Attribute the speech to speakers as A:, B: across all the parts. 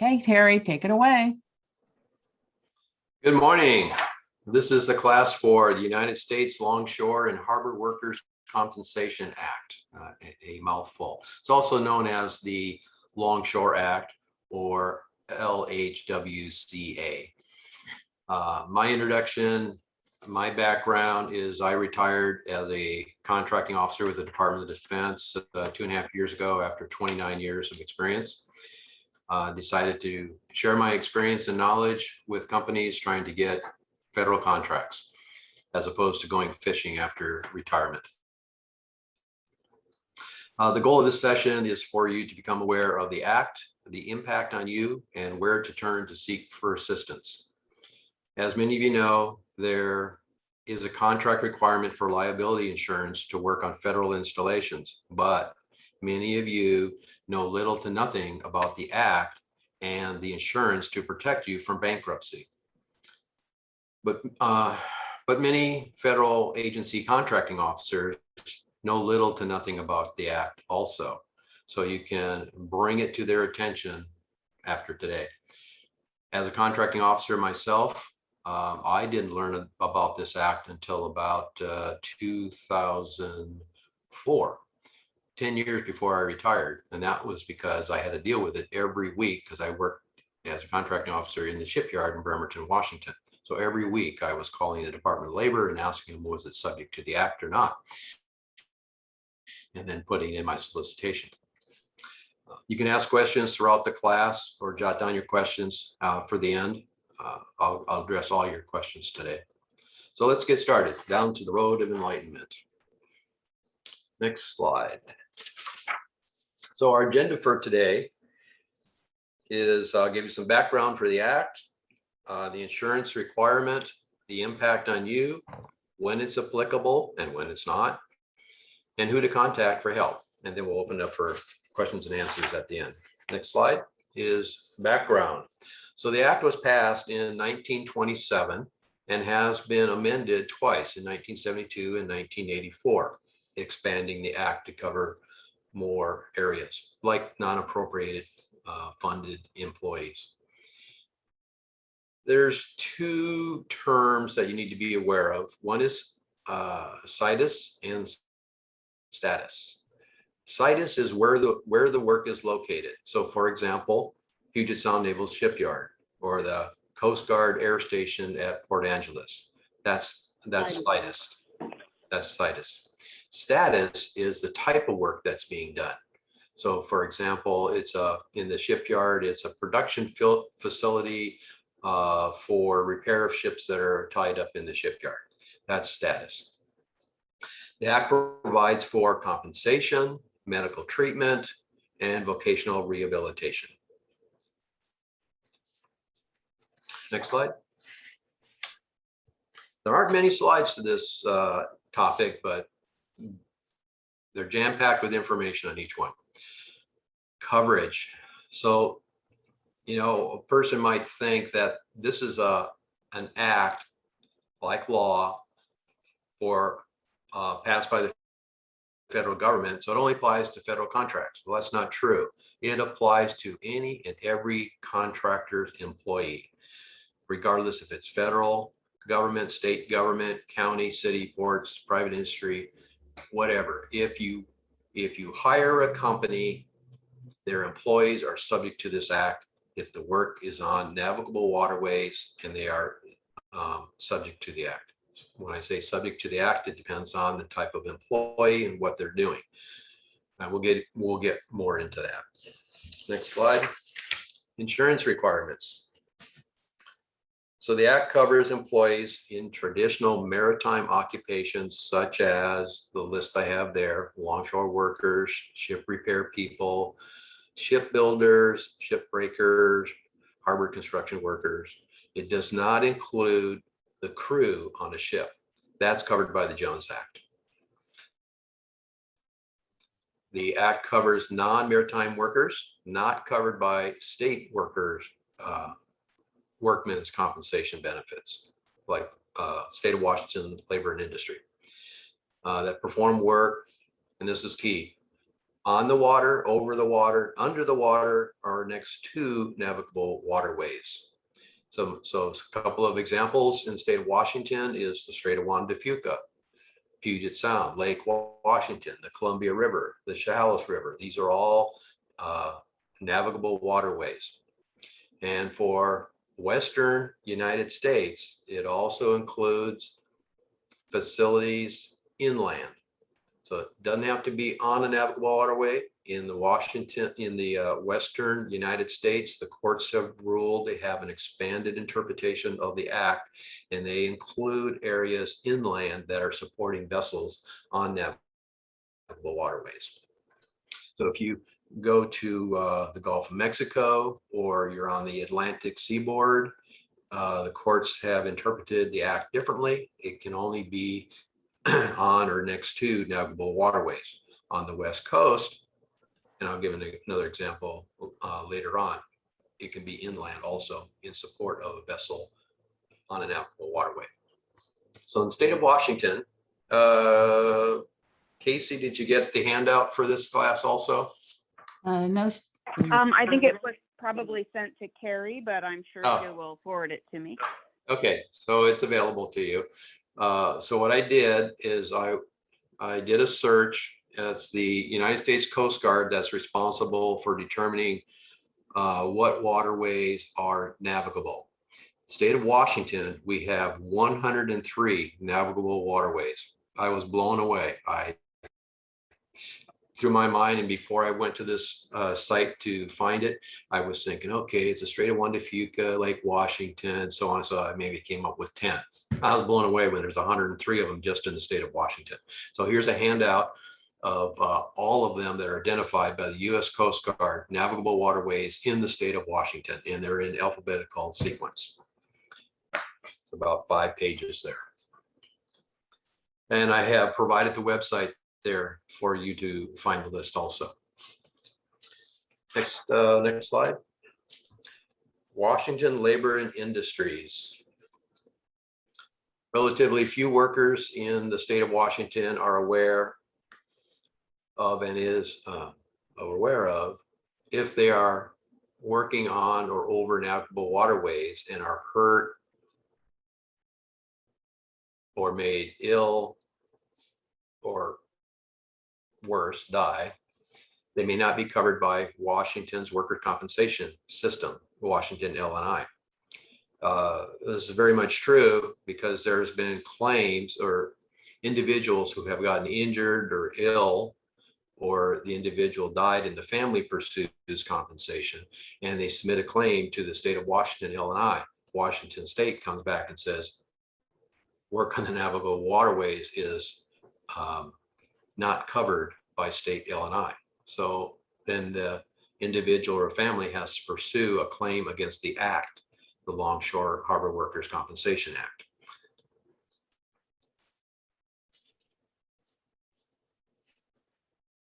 A: Okay, Terry, take it away.
B: Good morning. This is the class for the United States Longshore and Harbor Workers Compensation Act, a mouthful. It's also known as the Longshore Act or LHWCA. My introduction, my background is I retired as a contracting officer with the Department of Defense 2.5 years ago after 29 years of experience. Decided to share my experience and knowledge with companies trying to get federal contracts as opposed to going fishing after retirement. The goal of this session is for you to become aware of the Act, the impact on you, and where to turn to seek for assistance. As many of you know, there is a contract requirement for liability insurance to work on federal installations, but many of you know little to nothing about the Act and the insurance to protect you from bankruptcy. But many federal agency contracting officers know little to nothing about the Act also. So you can bring it to their attention after today. As a contracting officer myself, I didn't learn about this Act until about 2004. 10 years before I retired. And that was because I had to deal with it every week because I worked as a contracting officer in the shipyard in Bremerton, Washington. So every week I was calling the Department of Labor and asking them, was it subject to the Act or not? And then putting in my solicitation. You can ask questions throughout the class or jot down your questions for the end. I'll address all your questions today. So let's get started. Down to the road of enlightenment. Next slide. So our agenda for today is I'll give you some background for the Act, the insurance requirement, the impact on you, when it's applicable and when it's not, and who to contact for help. And then we'll open it up for questions and answers at the end. Next slide is background. So the Act was passed in 1927 and has been amended twice in 1972 and 1984, expanding the Act to cover more areas like non-appropriated funded employees. There's two terms that you need to be aware of. One is situs and status. Situs is where the work is located. So for example, Puget Sound Naval Shipyard or the Coast Guard Air Station at Port Angeles. That's situs. That's situs. Status is the type of work that's being done. So for example, it's in the shipyard, it's a production facility for repair of ships that are tied up in the shipyard. That's status. The Act provides for compensation, medical treatment, and vocational rehabilitation. Next slide. There aren't many slides to this topic, but they're jam-packed with information on each one. Coverage. So, you know, a person might think that this is an act like law for passed by the federal government, so it only applies to federal contracts. Well, that's not true. It applies to any and every contractor's employee, regardless if it's federal government, state government, county, city, ports, private industry, whatever. If you hire a company, their employees are subject to this Act if the work is on navigable waterways and they are subject to the Act. When I say subject to the Act, it depends on the type of employee and what they're doing. And we'll get more into that. Next slide. Insurance requirements. So the Act covers employees in traditional maritime occupations, such as the list I have there: longshore workers, ship repair people, shipbuilders, ship breakers, harbor construction workers. It does not include the crew on a ship. That's covered by the Jones Act. The Act covers non-maritime workers, not covered by state workers, workmen's compensation benefits, like state of Washington labor and industry, that perform work, and this is key, on the water, over the water, under the water, or next to navigable waterways. So a couple of examples in the state of Washington is the Strait of Juan de Fuca, Puget Sound, Lake Washington, the Columbia River, the Chehalis River. These are all navigable waterways. And for Western United States, it also includes facilities inland. So it doesn't have to be on a navigable waterway. In the Western United States, the courts have ruled they have an expanded interpretation of the act, and they include areas inland that are supporting vessels on navigable waterways. So if you go to the Gulf of Mexico, or you're on the Atlantic seaboard, the courts have interpreted the act differently. It can only be on or next to navigable waterways. On the West Coast, and I'll give another example later on, it can be inland also in support of a vessel on a navigable waterway. So in the state of Washington, Casey, did you get the handout for this class also?
A: No.
C: I think it was probably sent to Carrie, but I'm sure
B: Oh.
C: she will forward it to me.
B: Okay, so it's available to you. So what I did is I did a search. It's the United States Coast Guard that's responsible for determining what waterways are navigable. State of Washington, we have 103 navigable waterways. I was blown away. Through my mind, and before I went to this site to find it, I was thinking, okay, it's a Strait of Juan de Fuca, Lake Washington, so on. So I maybe came up with 10. I was blown away when there's 103 of them just in the state of Washington. So here's a handout of all of them that are identified by the U.S. Coast Guard, navigable waterways in the state of Washington, and they're in alphabetical sequence. It's about 5 pages there. And I have provided the website there for you to find the list also. Next slide. Washington Labor and Industries. Relatively few workers in the state of Washington are aware of and is aware of if they are working on or over navigable waterways and are hurt or made ill or worse, die, they may not be covered by Washington's worker compensation system, Washington L&I. This is very much true because there's been claims or individuals who have gotten injured or ill, or the individual died and the family pursues compensation, and they submit a claim to the state of Washington L&I. Washington State comes back and says, work on the navigable waterways is not covered by state L&I. So then the individual or family has to pursue a claim against the act, the Longshore Harbor Workers Compensation Act.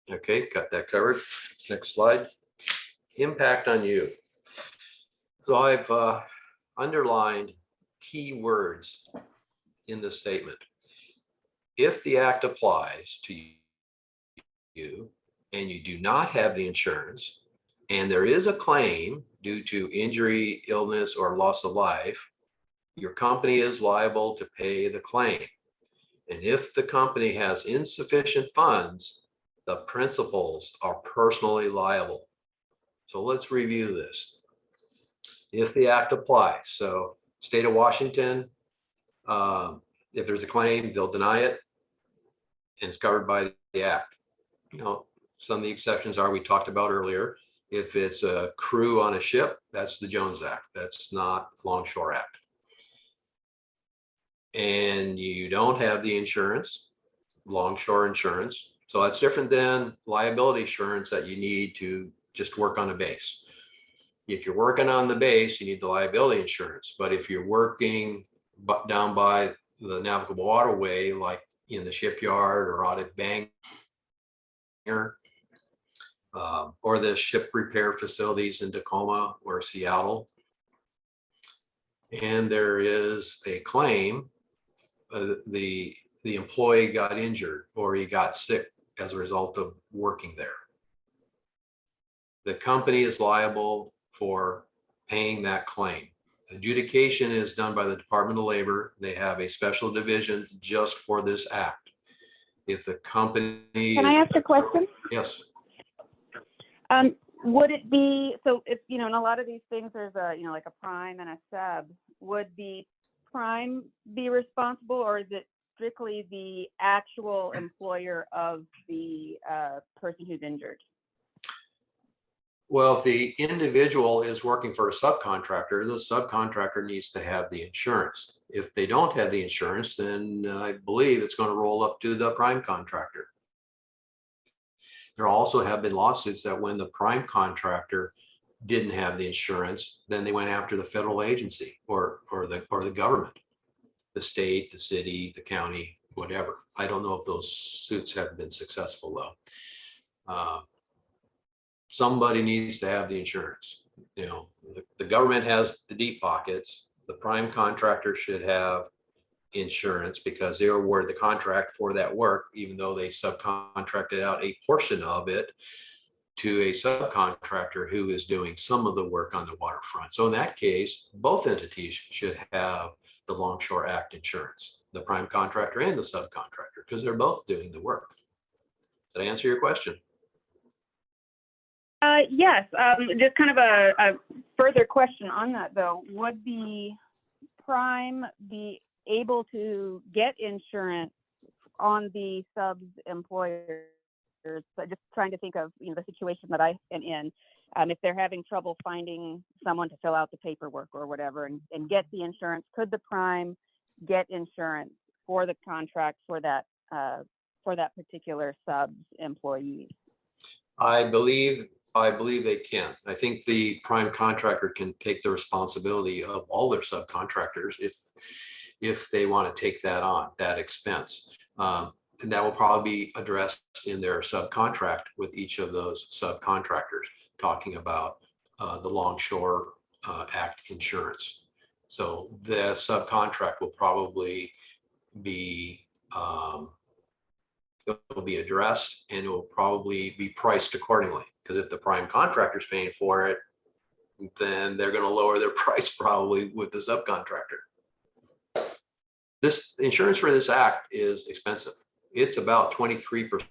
B: Okay, got that covered. Next slide. Impact on you. So I've underlined key words in this statement. If the act applies to you and you do not have the insurance, and there is a claim due to injury, illness, or loss of life, your company is liable to pay the claim. And if the company has insufficient funds, the principals are personally liable. So let's review this. If the act applies, so state of Washington, if there's a claim, they'll deny it, and it's covered by the act. You know, some of the exceptions are we talked about earlier. If it's a crew on a ship, that's the Jones Act. That's not Longshore Act. And you don't have the insurance, Longshore insurance. So that's different than liability insurance that you need to just work on a base. If you're working on the base, you need the liability insurance. But if you're working down by the navigable waterway, like in the shipyard or out at Bangor, or the ship repair facilities in Tacoma or Seattle, and there is a claim, the employee got injured or he got sick as a result of working there, the company is liable for paying that claim. Adjudication is done by the Department of Labor. They have a special division just for this act. If the company.
C: Can I ask a question?
B: Yes.
C: Would it be, so if, in a lot of these things, there's a, like a prime and a sub, would the prime be responsible, or is it strictly the actual employer of the person who's injured?
B: Well, if the individual is working for a subcontractor, the subcontractor needs to have the insurance. If they don't have the insurance, then I believe it's going to roll up to the prime contractor. There also have been lawsuits that when the prime contractor didn't have the insurance, then they went after the federal agency or the government, the state, the city, the county, whatever. I don't know if those suits have been successful though. Somebody needs to have the insurance. The government has the deep pockets. The prime contractor should have insurance because they were awarded the contract for that work, even though they subcontracted out a portion of it to a subcontractor who is doing some of the work on the waterfront. So in that case, both entities should have the Longshore Act insurance, the prime contractor and the subcontractor, because they're both doing the work. Did I answer your question?
C: Yes, just kind of a further question on that though. Would the prime be able to get insurance on the sub's employers? So just trying to think of the situation that I am in. If they're having trouble finding someone to fill out the paperwork or whatever and get the insurance, could the prime get insurance for the contract for that particular sub's employee?
B: I believe they can. I think the prime contractor can take the responsibility of all their subcontractors if they want to take that on, that expense. And that will probably be addressed in their subcontract with each of those subcontractors, talking about the Longshore Act insurance. So the subcontract will probably be it will be addressed, and it will probably be priced accordingly. Because if the prime contractor is paying for it, then they're going to lower their price probably with the subcontractor. This insurance for this act is expensive. It's about 23%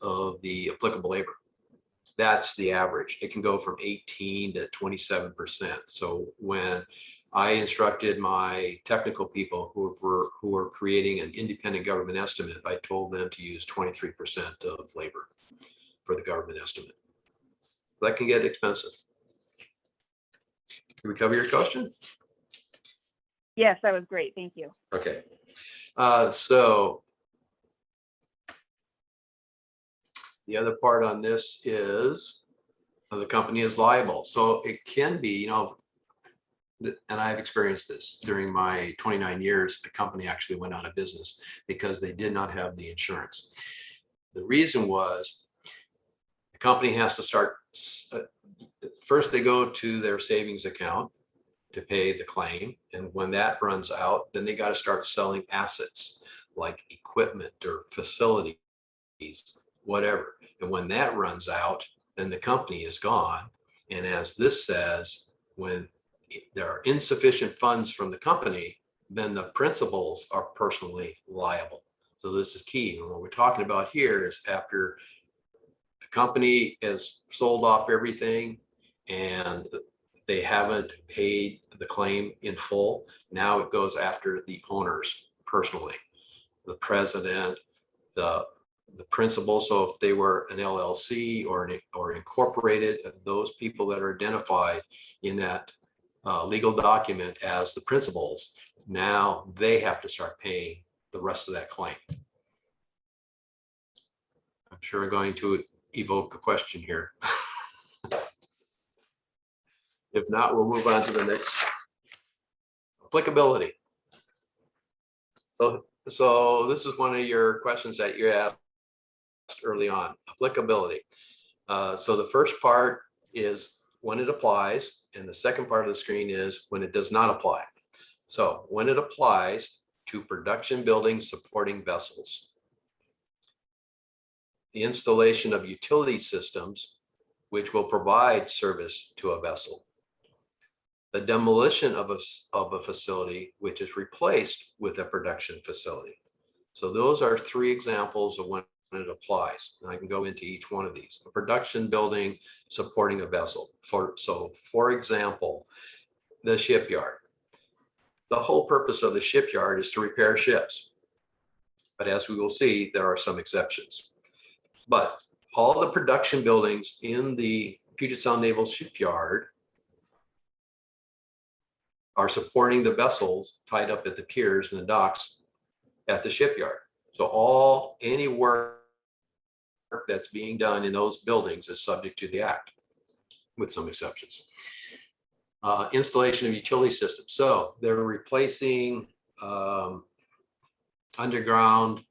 B: of the applicable labor. That's the average. It can go from 18 to 27%. So when I instructed my technical people who were creating an independent government estimate, I told them to use 23% of labor for the government estimate. That can get expensive. Can we cover your question?
C: Yes, that was great. Thank you.
B: Okay. So the other part on this is the company is liable. So it can be, and I've experienced this during my 29 years, the company actually went out of business because they did not have the insurance. The reason was the company has to start, first they go to their savings account to pay the claim. And when that runs out, then they got to start selling assets like equipment or facilities, whatever. And when that runs out, then the company is gone. And as this says, when there are insufficient funds from the company, then the principals are personally liable. So this is key. And what we're talking about here is after the company has sold off everything and they haven't paid the claim in full, now it goes after the owners personally, the president, the principal. So if they were an LLC or incorporated, those people that are identified in that legal document as the principals, now they have to start paying the rest of that claim. I'm sure I'm going to evoke a question here. If not, we'll move on to the next. Applicability. So this is one of your questions that you asked early on, applicability. So the first part is when it applies, and the second part of the screen is when it does not apply. So when it applies to production buildings supporting vessels, the installation of utility systems which will provide service to a vessel. The demolition of a facility which is replaced with a production facility. So those are three examples of when it applies. And I can go into each one of these. A production building supporting a vessel. For example, the shipyard. The whole purpose of the shipyard is to repair ships. But as we will see, there are some exceptions. But all the production buildings in the Puget Sound Naval Shipyard are supporting the vessels tied up at the piers and the docks at the shipyard. So any work that's being done in those buildings is subject to the act, with some exceptions. Installation of utility systems. So they're replacing underground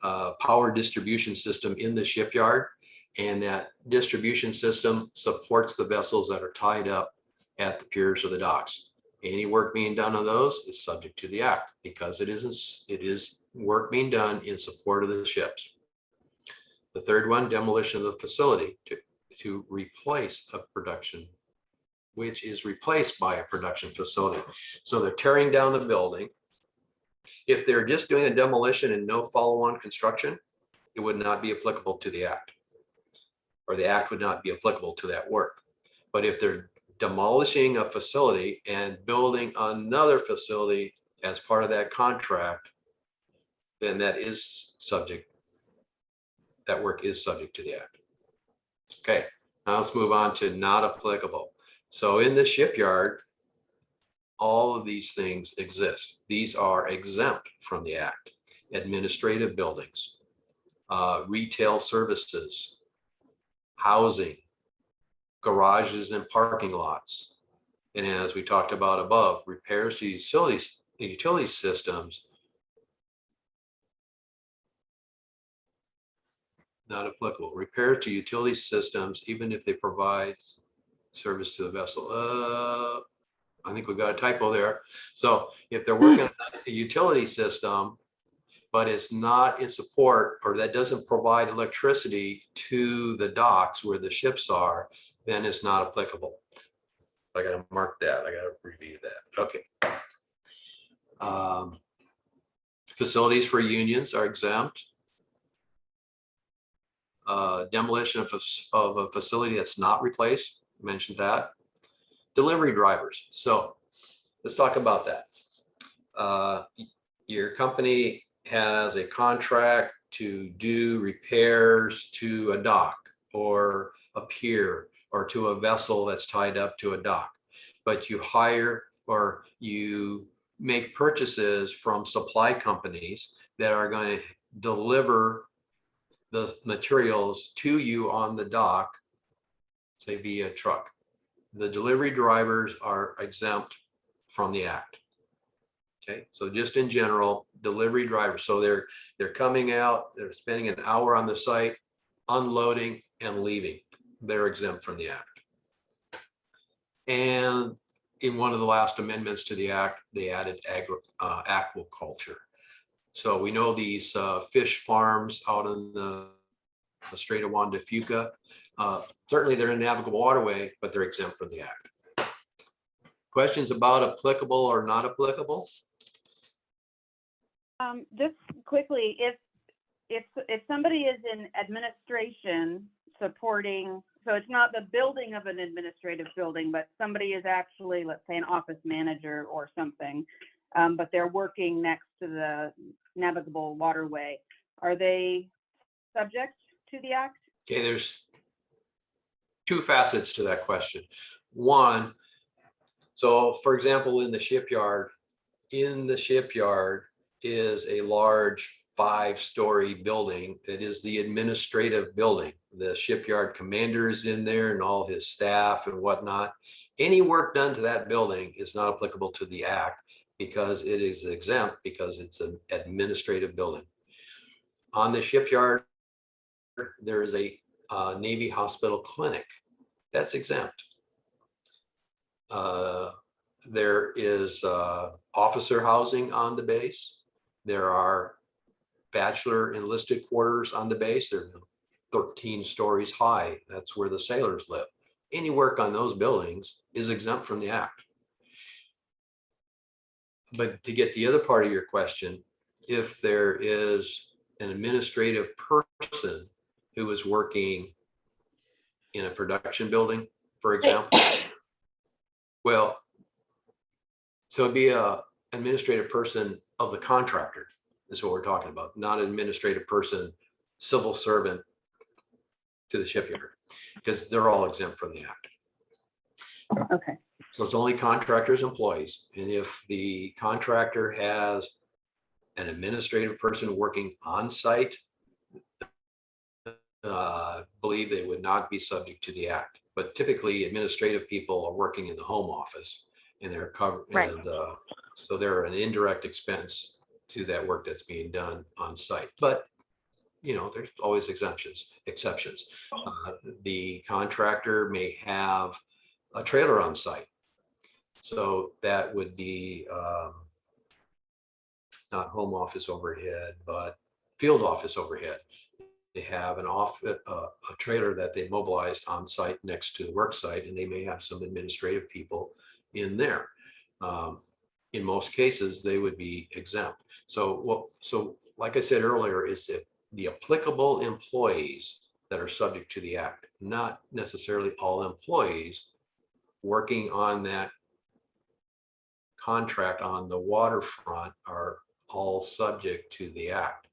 B: power distribution system in the shipyard, and that distribution system supports the vessels that are tied up at the piers or the docks. Any work being done on those is subject to the act because it is work being done in support of the ships. The third one, demolition of the facility to replace a production, which is replaced by a production facility. So they're tearing down the building. If they're just doing a demolition and no follow-on construction, it would not be applicable to the act, or the act would not be applicable to that work. But if they're demolishing a facility and building another facility as part of that contract, then that work is subject to the act. Okay, now let's move on to not applicable. So in the shipyard, all of these things exist. These are exempt from the act. Administrative buildings, retail services, housing, garages and parking lots. And as we talked about above, repairs to utility systems, not applicable. Repairs to utility systems, even if they provide service to the vessel. I think we've got a typo there. So if they're working on a utility system, but it's not in support, or that doesn't provide electricity to the docks where the ships are, then it's not applicable. I got to mark that. I got to review that. Okay. Facilities for unions are exempt. Demolition of a facility that's not replaced, mentioned that. Delivery drivers. So let's talk about that. Your company has a contract to do repairs to a dock or a pier or to a vessel that's tied up to a dock, but you hire or you make purchases from supply companies that are going to deliver the materials to you on the dock, say via truck. The delivery drivers are exempt from the act. Okay, so just in general, delivery drivers. So they're coming out, they're spending an hour on the site, unloading and leaving. They're exempt from the act. And in one of the last amendments to the act, they added aquaculture. So we know these fish farms out in the Strait of Juan de Fuca, certainly they're in a navigable waterway, but they're exempt from the act. Questions about applicable or not applicable?
C: Just quickly, if somebody is in administration supporting, so it's not the building of an administrative building, but somebody is actually, let's say, an office manager or something, but they're working next to the navigable waterway, are they subject to the act?
B: Okay, there's two facets to that question. One, so for example, in the shipyard is a large 5-story building that is the administrative building. The shipyard commander is in there and all his staff and whatnot. Any work done to that building is not applicable to the act because it is exempt because it's an administrative building. On the shipyard, there is a Navy hospital clinic that's exempt. There is officer housing on the base. There are bachelor enlisted quarters on the base. There are 13 stories high. That's where the sailors live. Any work on those buildings is exempt from the act. But to get the other part of your question, if there is an administrative person who is working in a production building, for example, well, so it'd be a administrative person of the contractor is what we're talking about, not an administrative person, civil servant to the shipyard, because they're all exempt from the act.
C: Okay.
B: So it's only contractors' employees. And if the contractor has an administrative person working on site, believe they would not be subject to the act. But typically administrative people are working in the home office and they're covered.
C: Right.
B: And so they're an indirect expense to that work that's being done on site. But you know, there's always exceptions. The contractor may have a trailer on site. So that would be not home office overhead, but field office overhead. They have a trailer that they mobilized on site next to the work site, and they may have some administrative people in there. In most cases, they would be exempt. So like I said earlier, is that the applicable employees that are subject to the act, not necessarily all employees working on that contract on the waterfront are all subject to the act.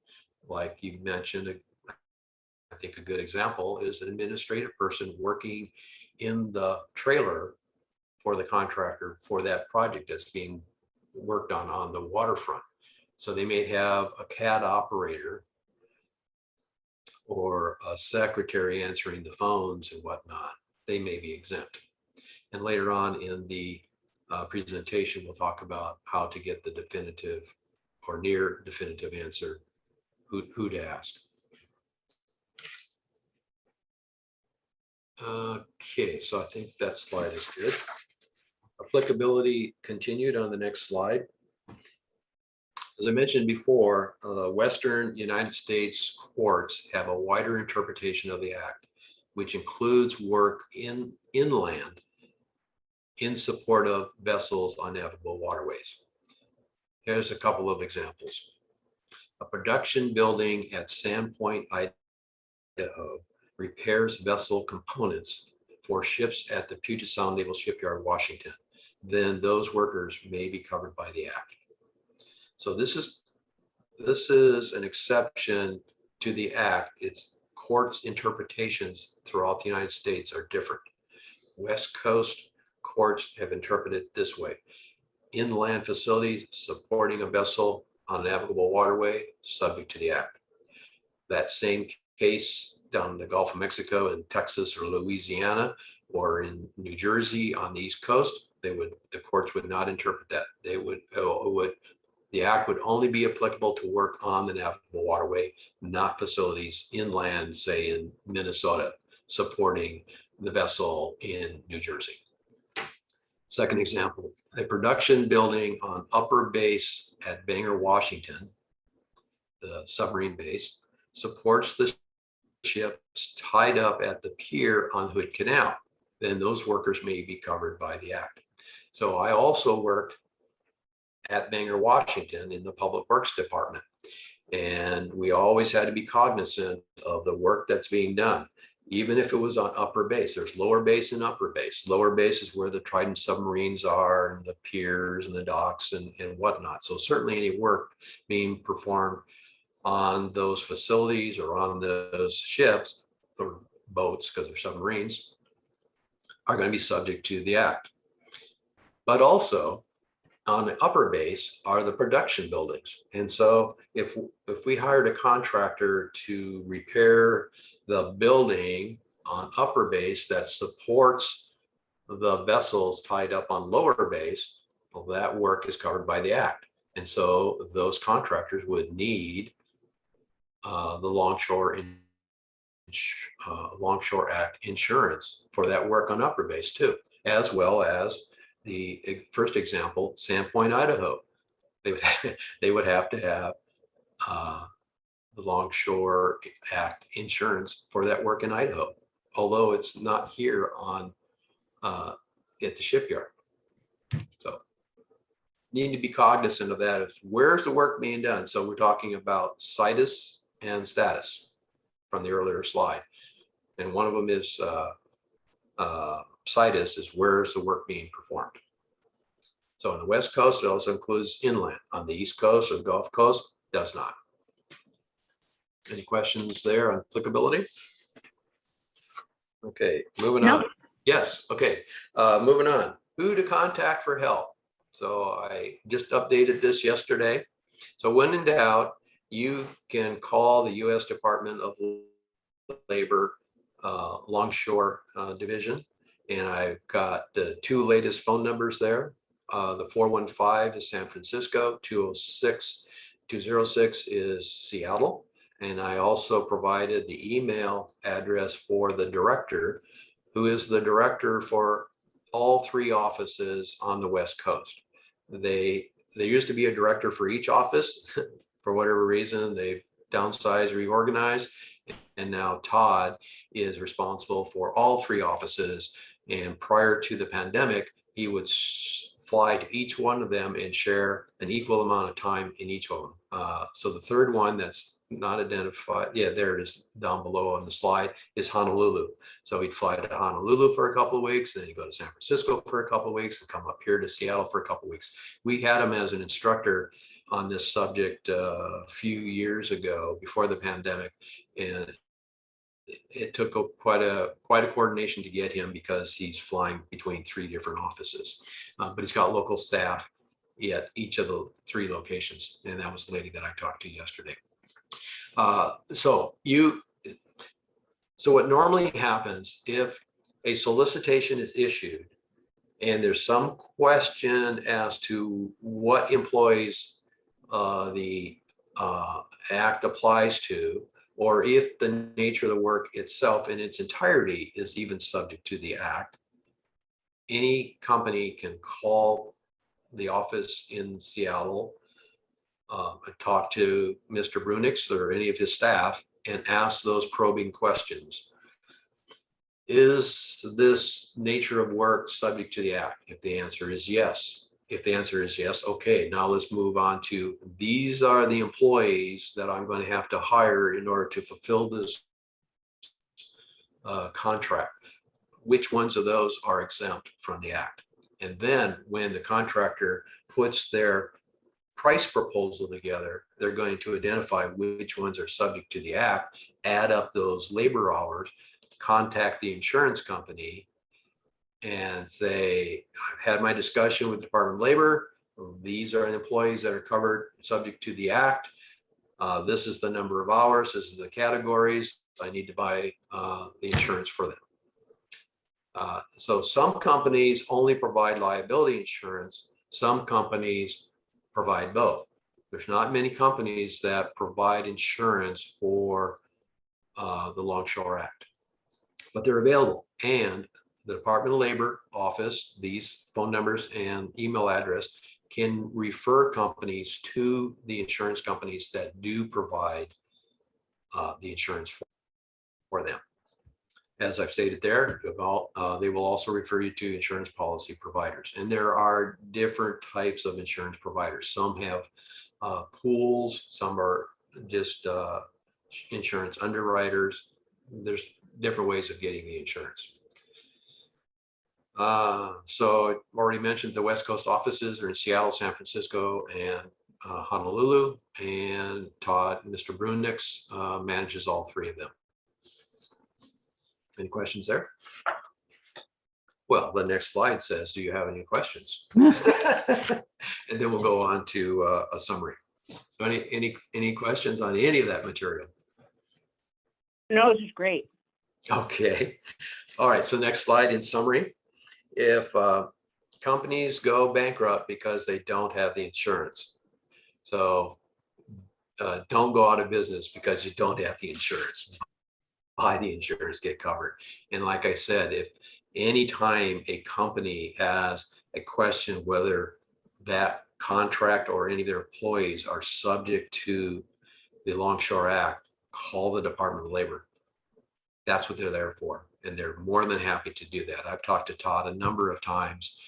B: Like you mentioned, I think a good example is an administrative person working in the trailer for the contractor for that project that's being worked on the waterfront. So they may have a CAD operator or a secretary answering the phones and whatnot. They may be exempt. And later on in the presentation, we'll talk about how to get the definitive or near definitive answer, who to ask. Okay, so I think that slide is good. Applicability continued on the next slide. As I mentioned before, Western United States courts have a wider interpretation of the act, which includes work inland in support of vessels on navigable waterways. Here's a couple of examples. A production building at Sandpoint, Idaho, repairs vessel components for ships at the Puget Sound Naval Shipyard, Washington. Then those workers may be covered by the act. So this is an exception to the act. It's courts' interpretations throughout the United States are different. West Coast courts have interpreted it this way. Inland facilities supporting a vessel on a navigable waterway, subject to the act. That same case down in the Gulf of Mexico in Texas or Louisiana or in New Jersey on the East Coast, the courts would not interpret that. The act would only be applicable to work on the navigable waterway, not facilities inland, say in Minnesota, supporting the vessel in New Jersey. Second example, a production building on Upper Base at Bangor, Washington, the submarine base, supports the ships tied up at the pier on Hood Canal. Then those workers may be covered by the act. So I also worked at Bangor, Washington in the Public Works Department. And we always had to be cognizant of the work that's being done, even if it was on Upper Base. There's Lower Base and Upper Base. Lower Base is where the Trident submarines are, and the piers and the docks and whatnot. So certainly any work being performed on those facilities or on those ships or boats, because they're submarines, are going to be subject to the act. But also on the Upper Base are the production buildings. And so if we hired a contractor to repair the building on Upper Base that supports the vessels tied up on Lower Base, well, that work is covered by the act. And so those contractors would need the Longshore Act insurance for that work on Upper Base too, as well as the first example, Sandpoint, Idaho. They would have to have the Longshore Act insurance for that work in Idaho, although it's not here on at the shipyard. So need to be cognizant of that. Where's the work being done? So we're talking about situs and status from the earlier slide. And one of them is situs is where's the work being performed. So on the West Coast, it also includes inland. On the East Coast or the Gulf Coast, does not. Any questions there on applicability? Okay, moving on. Yes, okay, moving on. Who to contact for help? So I just updated this yesterday. So when in doubt, you can call the U.S. Department of Labor Longshore Division. And I've got the two latest phone numbers there. The 415 is San Francisco, 206 is Seattle. And I also provided the email address for the director, who is the director for all three offices on the West Coast. There used to be a director for each office. For whatever reason, they've downsized, reorganized, and now Todd is responsible for all three offices. And prior to the pandemic, he would fly to each one of them and share an equal amount of time in each of them. So the third one that's not identified, yeah, there it is down below on the slide, is Honolulu. So he'd fly to Honolulu for a couple of weeks, then he'd go to San Francisco for a couple of weeks and come up here to Seattle for a couple of weeks. We had him as an instructor on this subject a few years ago before the pandemic, and it took quite a coordination to get him because he's flying between three different offices, but he's got local staff at each of the three locations, and that was the lady that I talked to yesterday. So what normally happens if a solicitation is issued and there's some question as to what employees the act applies to, or if the nature of the work itself in its entirety is even subject to the act, any company can call the office in Seattle, talk to Mr. Brunix or any of his staff and ask those probing questions. Is this nature of work subject to the act? If the answer is yes. If the answer is yes, okay, now let's move on to, these are the employees that I'm going to have to hire in order to fulfill this contract. Which ones of those are exempt from the act? And then when the contractor puts their price proposal together, they're going to identify which ones are subject to the act, add up those labor hours, contact the insurance company and say, I've had my discussion with the Department of Labor. These are the employees that are covered subject to the act. This is the number of hours. This is the categories. I need to buy the insurance for them. So some companies only provide liability insurance. Some companies provide both. There's not many companies that provide insurance for the Longshore Act, but they're available. And the Department of Labor office, these phone numbers and email address can refer companies to the insurance companies that do provide the insurance for them. As I've stated there, they will also refer you to insurance policy providers. And there are different types of insurance providers. Some have pools, some are just insurance underwriters. There's different ways of getting the insurance. So I already mentioned the West Coast offices are in Seattle, San Francisco, and Honolulu, and Todd, Mr. Brunix, manages all three of them. Any questions there? Well, the next slide says, do you have any questions? And then we'll go on to a summary. So any questions on any of that material?
C: No, this is great.
B: Okay. All right. So next slide in summary. If companies go bankrupt because they don't have the insurance. So don't go out of business because you don't have the insurance. Buy the insurance, get covered. And like I said, if anytime a company has a question whether that contract or any of their employees are subject to the Longshore Act, call the Department of Labor. That's what they're there for. And they're more than happy to do that. I've talked to Todd a number of times,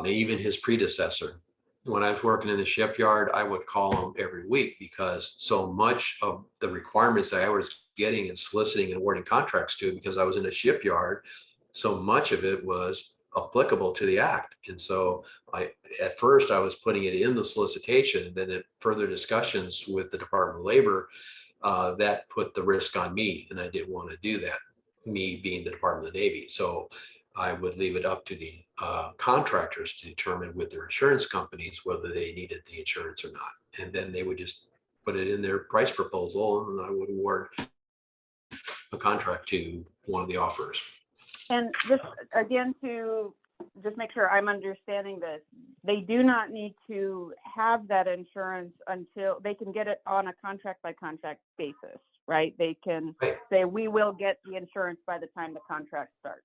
B: even his predecessor. When I was working in the shipyard, I would call him every week because so much of the requirements that I was getting and soliciting and awarding contracts to, because I was in a shipyard, so much of it was applicable to the act. And so at first I was putting it in the solicitation, and then in further discussions with the Department of Labor, that put the risk on me, and I didn't want to do that, me being the Department of the Navy. So I would leave it up to the contractors to determine with their insurance companies whether they needed the insurance or not. And then they would just put it in their price proposal, and I would award a contract to one of the offers.
C: And just again, to just make sure I'm understanding this, they do not need to have that insurance until they can get it on a contract by contract basis, right? They can say, we will get the insurance by the time the contract starts.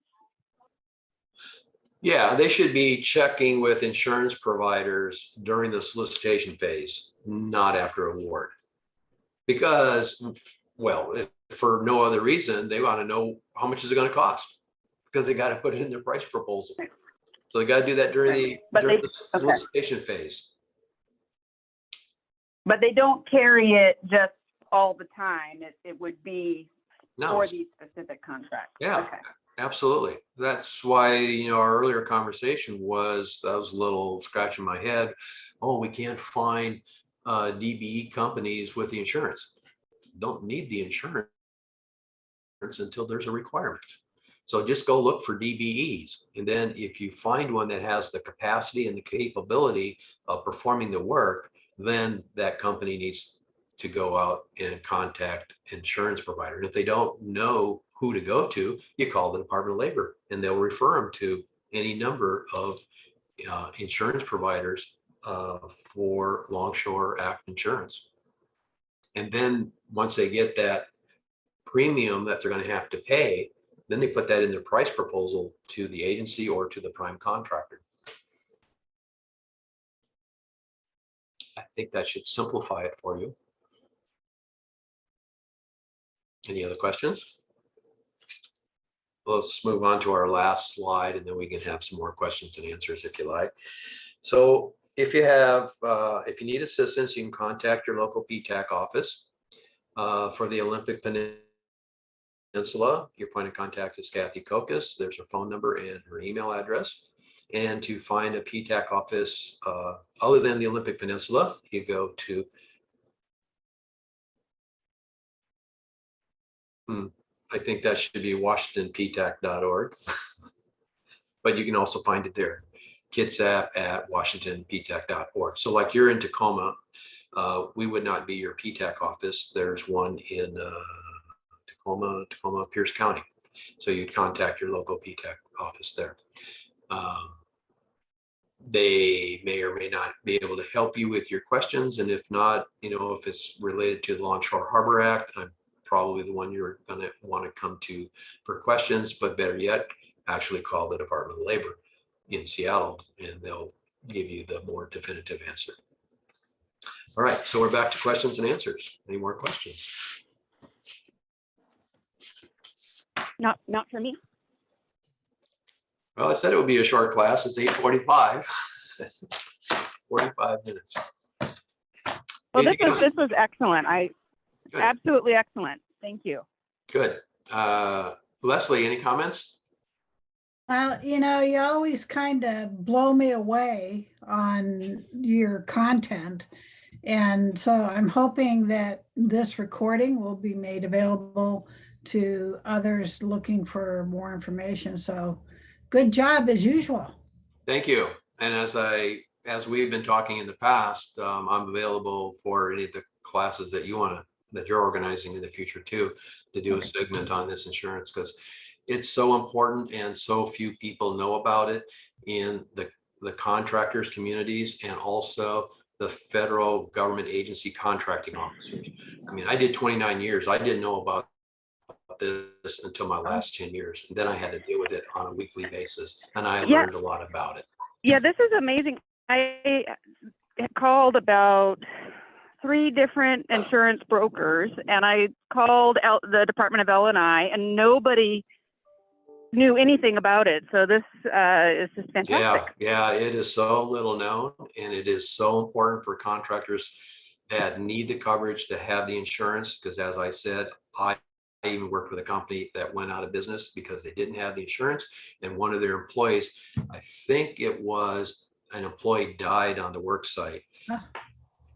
B: Yeah, they should be checking with insurance providers during the solicitation phase, not after award. Because, well, if for no other reason, they want to know how much is it going to cost, because they got to put it in their price proposal. So they got to do that during the solicitation phase.
C: But they don't carry it just all the time. It would be for these specific contracts.
B: Yeah. Okay. Absolutely. That's why, our earlier conversation was, I was a little scratching my head. Oh, we can't find DBE companies with the insurance. Don't need the insurance until there's a requirement. So just go look for DBEs. And then if you find one that has the capacity and the capability of performing the work, then that company needs to go out and contact insurance provider. And if they don't know who to go to, you call the Department of Labor, and they'll refer them to any number of insurance providers for Longshore Act insurance. And then once they get that premium that they're going to have to pay, then they put that in their price proposal to the agency or to the prime contractor. I think that should simplify it for you. Any other questions? Let's move on to our last slide, and then we can have some more questions and answers if you like. So if you need assistance, you can contact your local PTAC office. For the Olympic Peninsula, your point of contact is Kathy Kokos. There's her phone number and her email address. And to find a PTAC office other than the Olympic Peninsula, you go to I think that should be washingtonptac.org, but you can also find it there, Kitsap at washingtonptac.org. So like you're in Tacoma, we would not be your PTAC office. There's one in Tacoma, Pierce County. So you'd contact your local PTAC office there. They may or may not be able to help you with your questions. And if not, if it's related to the Longshore Harbor Act, I'm probably the one you're going to want to come to for questions, but better yet, actually call the Department of Labor in Seattle, and they'll give you the more definitive answer. All right, so we're back to questions and answers. Any more questions?
C: Not for me.
B: Well, I said it would be a short class. It's 8:45. 45 minutes.
C: Well, this was excellent. Absolutely excellent. Thank you.
B: Good. Leslie, any comments?
D: Well, you always kind of blow me away on your content. And so I'm hoping that this recording will be made available to others looking for more information. So good job as usual.
B: Thank you. And as we've been talking in the past, I'm available for any of the classes that you're organizing in the future too, to do a segment on this insurance, because it's so important and so few people know about it in the contractors communities and also the federal government agency contracting officers. I mean, I did 29 years. I didn't know about this until my last 10 years. And then I had to deal with it on a weekly basis, and I learned a lot about it.
C: Yeah, this is amazing. I called about 3 different insurance brokers, and I called the Department of L&I, and nobody knew anything about it. So this is just fantastic.
B: Yeah, it is so little known, and it is so important for contractors that need the coverage to have the insurance. Because as I said, I even worked with a company that went out of business because they didn't have the insurance. And one of their employees, I think it was an employee, died on the work site,
D: Ah.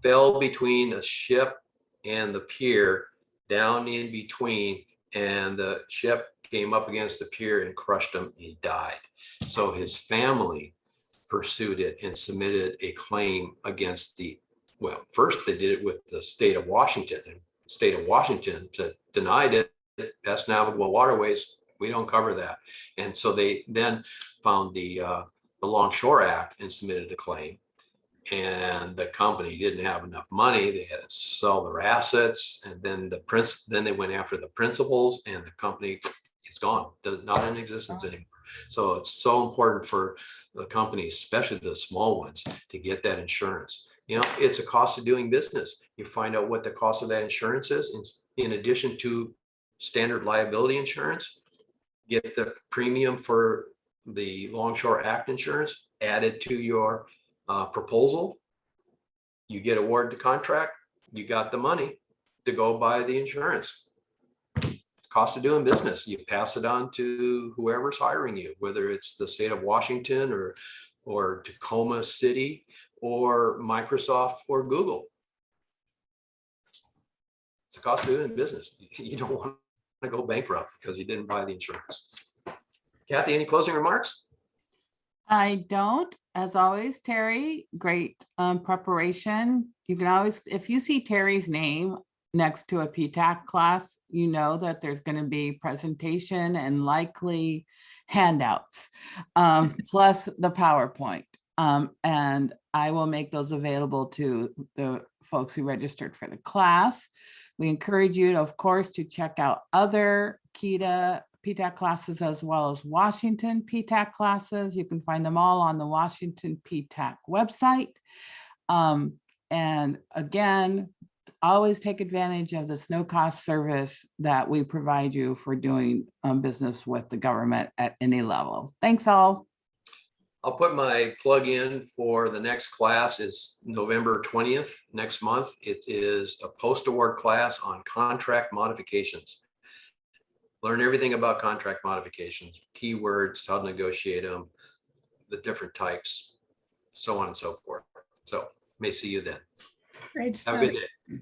B: fell between a ship and the pier, down in between, and the ship came up against the pier and crushed him. He died. So his family pursued it and submitted a claim against well, first they did it with the state of Washington, and state of Washington denied it. That's navigable waterways. We don't cover that. And so they then found the Longshore Act and submitted a claim. And the company didn't have enough money. They had to sell their assets, and then then they went after the principals, and the company is gone, not in existence anymore. So it's so important for the companies, especially the small ones, to get that insurance. You know, it's a cost of doing business. You find out what the cost of that insurance is, in addition to standard liability insurance. Get the premium for the Longshore Act insurance added to your proposal. You get awarded the contract, you got the money to go buy the insurance. Cost of doing business, you pass it on to whoever's hiring you, whether it's the state of Washington or Tacoma City or Microsoft or Google. It's a cost of doing business. You don't want to go bankrupt because you didn't buy the insurance. Kathy, any closing remarks?
A: I don't. As always, Terry, great preparation. You can always, if you see Terry's name next to a PTAC class, you know that there's going to be presentation and likely handouts, plus the PowerPoint. And I will make those available to the folks who registered for the class. We encourage you, of course, to check out other PTAC classes as well as Washington PTAC classes. You can find them all on the Washington PTAC website. And again, always take advantage of this no-cost service that we provide you for doing business with the government at any level. Thanks all.
B: I'll put my plug in for the next class. Is November 20th next month. It is a post-award class on contract modifications. Learn everything about contract modifications, keywords, how to negotiate them, the different types, so on and so forth. So may see you then.
D: Great
B: Have
D: stuff.
B: a good day.